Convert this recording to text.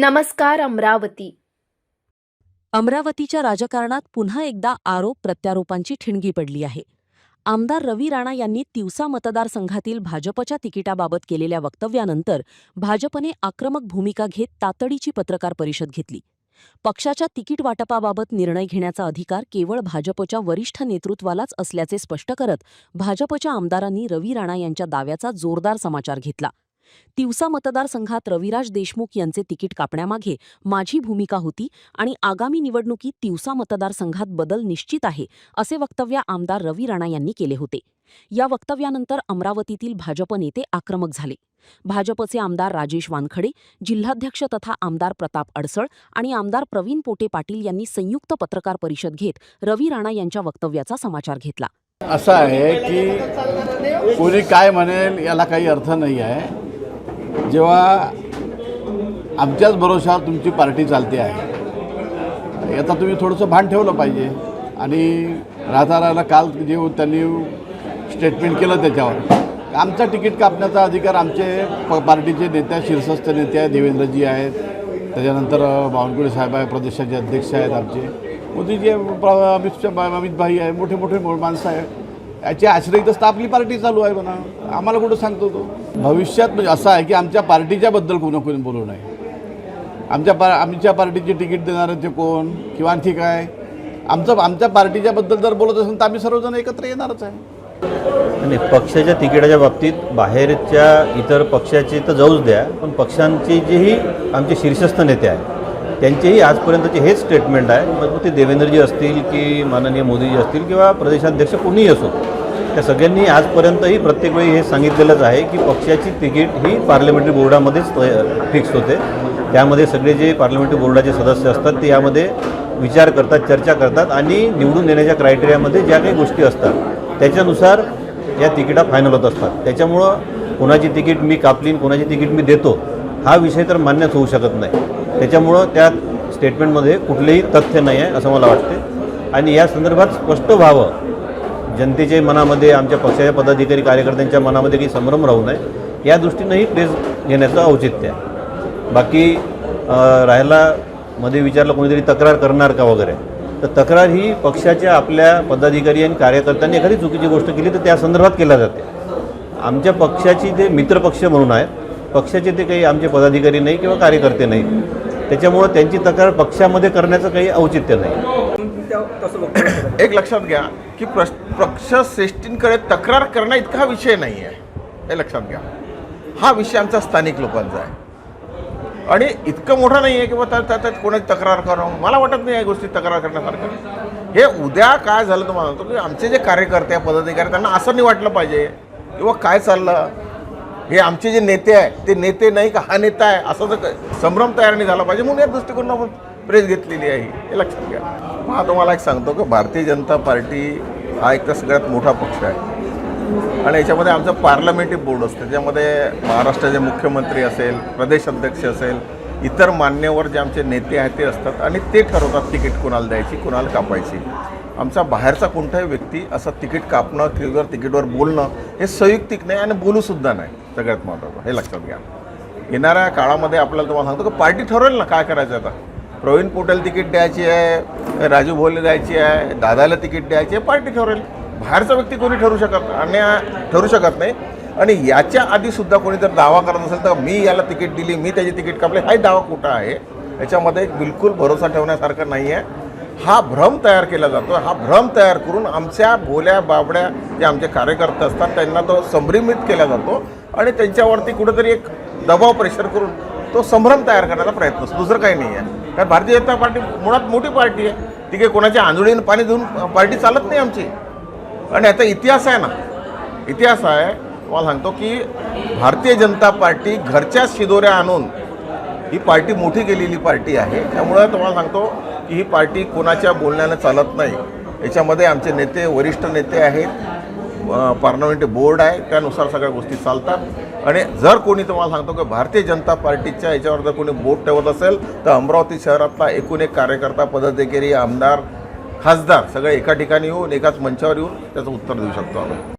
नमस्कार अमरावती. अमरावतीच्या राजकारणात पुन्हा एकदा आरोप प्रत्यारोपांची ठिणगी पडली आहे. आमदार रवी राणा यांनी तिवसा मतदारसंघातील भाजपच्या तिकिटाबाबत केलेल्या वक्तव्यानंतर भाजपने आक्रमक भूमिका घेत तातडीची पत्रकार परिषद घेतली. पक्षाच्या तिकीट वाटपाबाबत निर्णय घेण्याचा अधिकार केवळ भाजपच्या वरिष्ठ नेतृत्वालाच असल्याचे स्पष्ट करत भाजपच्या आमदारांनी रवी राणा यांच्या दाव्याचा जोरदार समाचार घेतला. तिवसा मतदारसंघात रविराज देशमुख यांचे तिकीट कापण्यामागे माझी भूमिका होती आणि आगामी निवडणुकीत तिवसा मतदारसंघात बदल निश्चित आहे, असे वक्तव्य आमदार रवी राणा यांनी केले होते. या वक्तव्यानंतर अमरावतीतील भाजप नेते आक्रमक झाले. भाजपचे आमदार राजेश वानखडे, जिल्हाध्यक्ष तथा आमदार प्रताप अडसळ आणि आमदार प्रवीण पोटे पाटील यांनी संयुक्त पत्रकार परिषद घेत रवी राणा यांच्या वक्तव्याचा समाचार घेतला. असं आहे की कोणी काय म्हणेल याला काही अर्थ नाही आहे. जेव्हा आमच्याच भरोशावर तुमची पार्टी चालते आहे, याचा तुम्ही थोडंसं भान ठेवलं पाहिजे. आणि राहता काल जे त्यांनी स्टेटमेंट केलं त्याच्यावर आमचा तिकीट कापण्याचा अधिकार आमचे पार्टीचे नेते, शीर्षस्थ नेते आहेत, देवेंद्रजी आहेत, त्याच्यानंतर बावनकुळे साहेब आहे, प्रदेशाचे अध्यक्ष आहेत आमचे, मोदीजी अमित भाई आहे, मोठे मोठे माणसं आहे. याची आश्रयीतच आपली पार्टी चालू आहे म्हणा. आम्हाला कुठं सांगतो तो. भविष्यात म्हणजे असं आहे की आमच्या पार्टीच्याबद्दल कोणी बोलू नये. आमच्या पार्टीचे तिकीट देणारे ते कोण किंवा आणखी काय, आमच्या पार्टीच्याबद्दल जर बोलत असेल तर आम्ही सर्वजण एकत्र येणारच आहे. आणि पक्षाच्या तिकिटाच्या बाबतीत बाहेरच्या इतर पक्षाचे तर जाऊच द्या, पण पक्षांचे जेही आमचे शीर्षस्थ नेते आहेत त्यांचेही आजपर्यंतचे हेच स्टेटमेंट आहे. मग ते देवेंद्रजी असतील की माननीय मोदीजी असतील किंवा प्रदेशाध्यक्ष कोणीही असो, त्या सगळ्यांनी आजपर्यंतही प्रत्येक वेळी हे सांगितलेलंच आहे की पक्षाची तिकीट ही पार्लमेंटरी बोर्डामध्येच फिक्स होते. त्यामध्ये सगळे जे पार्लमेंटरी बोर्डाचे सदस्य असतात ते यामध्ये विचार करतात, चर्चा करतात आणि निवडून येण्याच्या क्रायटेरियामध्ये ज्या काही गोष्टी असतात त्याच्यानुसार या तिकिटा फायनल होत असतात. त्याच्यामुळं कोणाची तिकीट मी कापलीन, कोणाची तिकीट मी देतो हा विषय तर मान्यच होऊ शकत नाही. त्याच्यामुळं त्या स्टेटमेंटमध्ये कुठलेही तथ्य नाही आहे असं मला वाटते. आणि या संदर्भात स्पष्ट व्हावं, जनतेच्या मनामध्ये, आमच्या पक्षाच्या पदाधिकारी कार्यकर्त्यांच्या मनामध्ये काही संभ्रम राहू नये या दृष्टीनंही प्रेस घेण्याचं औचित्य आहे. बाकी राहायला मध्ये विचारलं कोणीतरी तक्रार करणार का वगैरे, तर तक्रार ही पक्षाच्या आपल्या पदाधिकारी आणि कार्यकर्त्यांनी एखादी चुकीची गोष्ट केली तर त्या संदर्भात केल्या जाते. आमच्या पक्षाची ते मित्रपक्ष म्हणून आहेत, पक्षाचे ते काही आमचे पदाधिकारी नाही किंवा कार्यकर्ते नाही, त्याच्यामुळं त्यांची तक्रार पक्षामध्ये करण्याचं काही औचित्य नाही. एक लक्षात घ्या की पक्ष श्रेष्ठींकडे तक्रार करणं इतका विषय नाही आहे, हे लक्षात घ्या. हा विषय आमचा स्थानिक लोकांचा आहे आणि इतकं मोठं नाही आहे की त्यात कोणाची तक्रार करणं. मला वाटत नाही या गोष्टी तक्रार करण्यासारखं. हे उद्या काय झालं तुम्हाला सांगतो की आमचे जे कार्यकर्ते पदाधिकारी त्यांना असं नाही वाटलं पाहिजे किंवा काय चाललं, हे आमचे जे नेते आहे ते नेते नाही का हा नेता आहे असं जर संभ्रम तयार नाही झाला पाहिजे म्हणून या दृष्टिकोनातून प्रेस घेतलेली आहे, हे लक्षात घ्या. मग तुम्हाला एक सांगतो की भारतीय जनता पार्टी हा एक तर सगळ्यात मोठा पक्ष आहे आणि याच्यामध्ये आमचं पार्लमेंटरी बोर्ड असतं, त्याच्यामध्ये महाराष्ट्राचे मुख्यमंत्री असेल, प्रदेशाध्यक्ष असेल, इतर मान्यवर जे आमचे नेते आहेत ते असतात आणि ते ठरवतात तिकीट कोणाला द्यायची, कोणाला कापायची. आमचा बाहेरचा कोणताही व्यक्ती असं तिकीट कापणं किंवा तिकीटवर बोलणं हे संयुक्तिक नाही आणि बोलूसुद्धा नाही. सगळ्यात महत्त्वाचं हे लक्षात घ्या. येणाऱ्या काळामध्ये आपल्याला तुम्हाला सांगतो की पार्टी ठरवेल ना काय करायचं. आता प्रवीण पोटेल तिकीट द्यायची आहे, राजू भोले द्यायची आहे, दादाला तिकीट द्यायची आहे, पार्टी ठरवेल. बाहेरचा व्यक्ती कोणी ठरू शकत नाही. आणि याच्या आधीसुद्धा कोणी जर दावा करत असेल तर मी याला तिकीट दिली, मी त्याची तिकीट कापले, हाही दावा कुठं आहे. याच्यामध्ये बिलकुल भरोसा ठेवण्यासारखं नाही आहे. हा भ्रम तयार केला जातो. हा भ्रम तयार करून आमच्या भोल्या बाबड्या जे आमचे कार्यकर्ते असतात त्यांना तो संभ्रमित केला जातो आणि त्यांच्यावरती कुठेतरी एक दबाव प्रेशर करून तो संभ्रम तयार करण्याचा प्रयत्न असतो, दुसरं काही नाही आहे. कारण भारतीय जनता पार्टी मुळात मोठी पार्टी आहे, ती काही कोणाच्या आंधळीनं पाणी देऊन पार्टी चालत नाही आमची. आणि आता इतिहास आहे ना, इतिहास आहे. तुम्हाला सांगतो की भारतीय जनता पार्टी घरच्या शिदोऱ्या आणून ही पार्टी मोठी केलेली पार्टी आहे. त्यामुळं तुम्हाला सांगतो की ही पार्टी कोणाच्या बोलण्यानं चालत नाही. याच्यामध्ये आमचे नेते, वरिष्ठ नेते आहेत, पार्लमेंटरी बोर्ड आहे, त्यानुसार सगळ्या गोष्टी चालतात. आणि जर कोणी तुम्हाला सांगतो की भारतीय जनता पार्टीच्या याच्यावर जर कोणी बोट ठेवत असेल तर अमरावती शहरातला एकूण एक कार्यकर्ता, पदाधिकारी, आमदार, खासदार सगळे एका ठिकाणी येऊन एकाच मंचावर येऊन त्याचं उत्तर देऊ शकतो आम्ही.